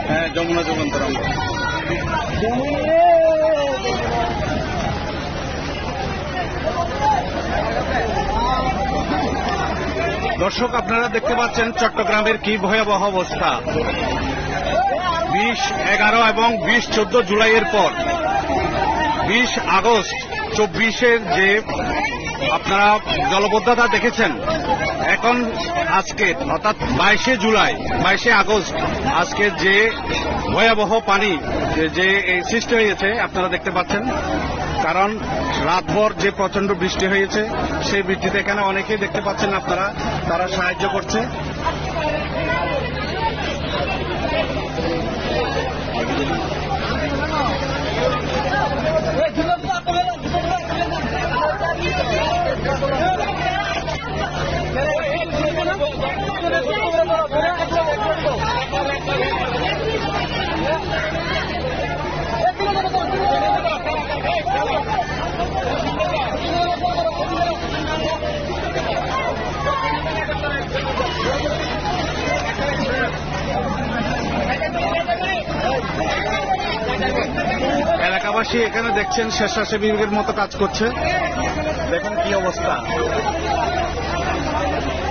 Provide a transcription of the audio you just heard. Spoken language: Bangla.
হ্যাঁ, যমুনা যুগান্তরঙ্গ। দর্শক, আপনারা দেখতে পাচ্ছেন চট্টগ্রামের কি ভয়াবহ অবস্থা। 20, 11 এবং 20-14 জুলাইয়ের পর 20 আগস্ট 24-এর যে আপনারা জলবদ্ধতা দেখেছেন, এখন আজকে অর্থাৎ 22শে জুলাই, 22শে আগস্ট আজকে যে ভয়াবহ পানি যে সৃষ্টি হয়েছে আপনারা দেখতে পাচ্ছেন। কারণ রাতভর যে প্রচন্ড বৃষ্টি হয়েছে, সেই বৃষ্টিতে এখানে অনেকেই দেখতে পাচ্ছেন আপনারা, তারা সাহায্য করছে। এলাকাবাসী এখানে দেখছেন স্বেচ্ছাসেবীদের মতো কাজ করছে। দেখুন কি অবস্থা।